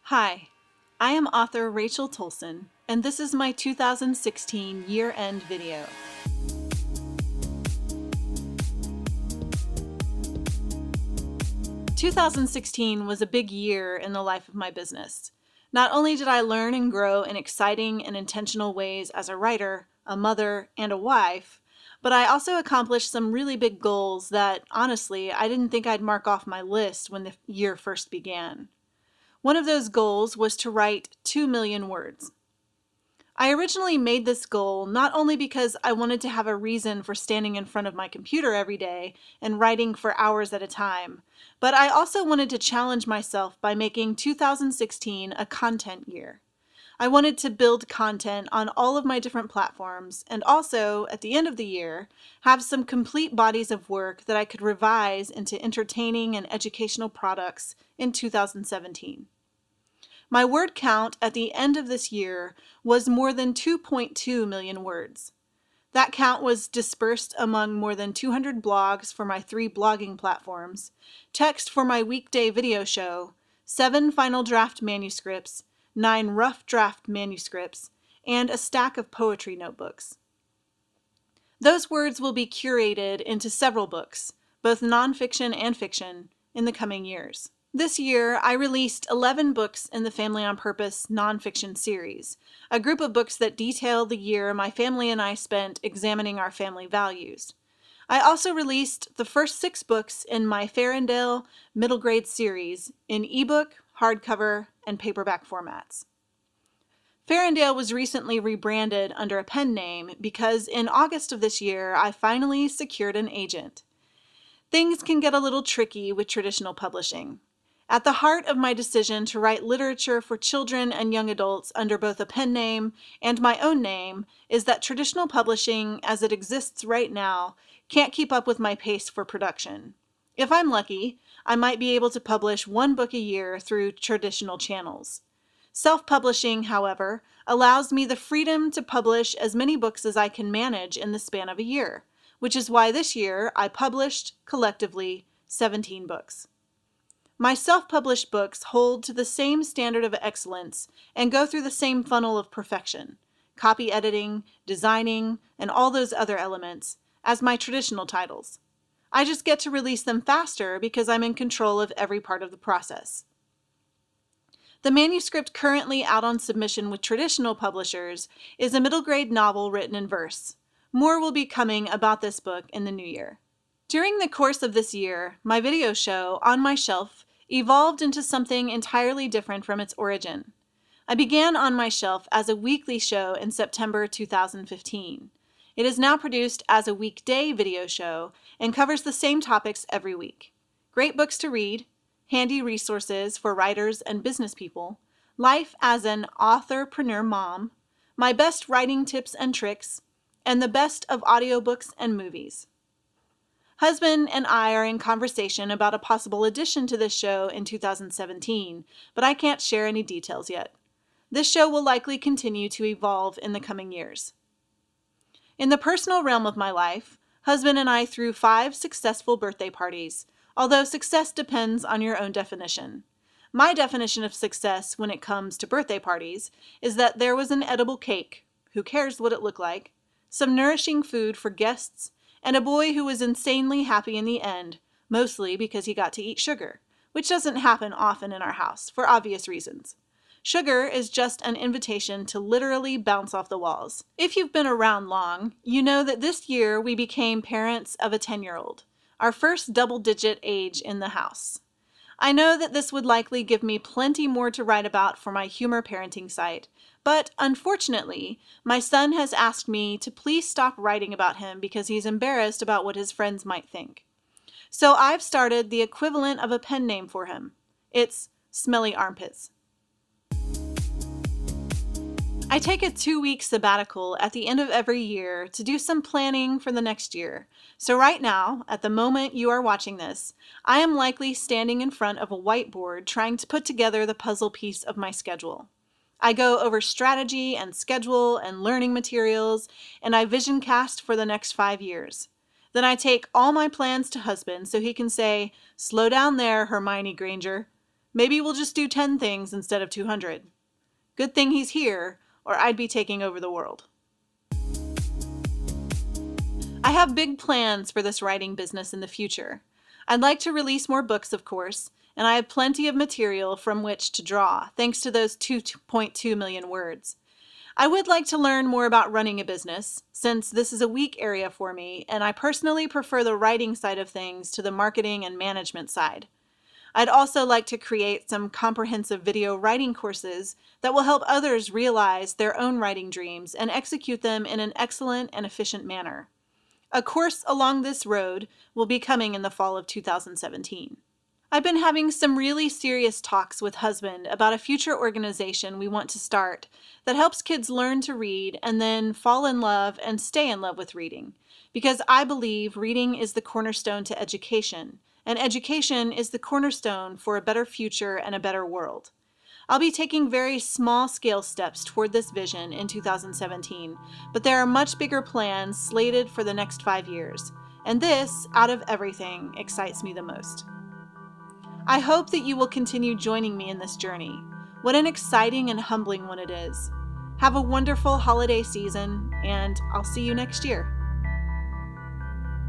Hi, I am author Rachel Tolson, and this is my 2016 year-end video. "2016 was a big year in the life of my business. Not only did I learn and grow in exciting and intentional ways as a writer, a mother, and a wife, but I also accomplished some really big goals that, honestly, I didn't think I'd mark off my list when the year first began. One of those goals was to write 2 million words. I originally made this goal not only because I wanted to have a reason for standing in front of my computer every day and writing for hours at a time, but I also wanted to challenge myself by making 2016 a content year. I wanted to build content on all of my different platforms and also, at the end of the year, have some complete bodies of work that I could revise into entertaining and educational products in 2017. My word count at the end of this year was more than 2.2 million words. That count was dispersed among more than 200 blogs for my 3 blogging platforms, text for my weekday video show, 7 final draft manuscripts, 9 rough draft manuscripts, and a stack of poetry notebooks. Those words will be curated into several books, both nonfiction and fiction, in the coming years. This year, I released 11 books in the Family on Purpose nonfiction series, a group of books that detail the year my family and I spent examining our family values. I also released the first 6 books in my Farrendale middle grade series in ebook, hardcover, and paperback formats. Farrendale was recently rebranded under a pen name because in August of this year, I finally secured an agent. Things can get a little tricky with traditional publishing. At the heart of my decision to write literature for children and young adults under both a pen name and my own name is that traditional publishing, as it exists right now, can't keep up with my pace for production. If I'm lucky, I might be able to publish 1 book a year through traditional channels. Self-publishing, however, allows me the freedom to publish as many books as I can manage in the span of a year, which is why this year I published, collectively, 17 books. My self-published books hold to the same standard of excellence and go through the same funnel of perfection, copy editing, designing, and all those other elements, as my traditional titles. I just get to release them faster because I'm in control of every part of the process. The manuscript currently out on submission with traditional publishers is a middle grade novel written in verse. More will be coming about this book in the new year. During the course of this year, my video show, On My Shelf, evolved into something entirely different from its origin. I began On My Shelf as a weekly show in September 2015. It is now produced as a weekday video show and covers the same topics every week. Great books to read, handy resources for writers and business people, life as an authorpreneur mom, my best writing tips and tricks, and the best of audiobooks and movies. Husband and I are in conversation about a possible addition to this show in 2017, but I can't share any details yet. This show will likely continue to evolve in the coming years. In the personal realm of my life, husband and I threw 5 successful birthday parties, although success depends on your own definition. My definition of success when it comes to birthday parties is that there was an edible cake, who cares what it looked like, some nourishing food for guests, and a boy who was insanely happy in the end, mostly because he got to eat sugar, which doesn't happen often in our house, for obvious reasons. Sugar is just an invitation to literally bounce off the walls. If you've been around long, you know that this year we became parents of a 10-year-old, our first double-digit age in the house. I know that this would likely give me plenty more to write about for my humor parenting site, but unfortunately, my son has asked me to please stop writing about him because he's embarrassed about what his friends might think. So I've started the equivalent of a pen name for him. It's Smelly Armpits. I take a 2-week sabbatical at the end of every year to do some planning for the next year. So right now, at the moment you are watching this, I am likely standing in front of a whiteboard trying to put together the puzzle piece of my schedule. I go over strategy and schedule and learning materials, and I vision cast for the next 5 years. Then I take all my plans to husband so he can say, "Slow down there, Hermione Granger." Maybe we'll just do 10 things instead of 200. Good thing he's here, or I'd be taking over the world. I have big plans for this writing business in the future. I'd like to release more books, of course, and I have plenty of material from which to draw, thanks to those 2.2 million words. I would like to learn more about running a business, since this is a weak area for me, and I personally prefer the writing side of things to the marketing and management side. I'd also like to create some comprehensive video writing courses that will help others realize their own writing dreams and execute them in an excellent and efficient manner. A course along this road will be coming in the fall of 2017. I've been having some really serious talks with husband about a future organization we want to start that helps kids learn to read and then fall in love and stay in love with reading, because I believe reading is the cornerstone to education, and education is the cornerstone for a better future and a better world. I'll be taking very small-scale steps toward this vision in 2017, but there are much bigger plans slated for the next 5 years, and this, out of everything, excites me the most. I hope that you will continue joining me in this journey. What an exciting and humbling one it is. Have a wonderful holiday season, and I'll see you next year.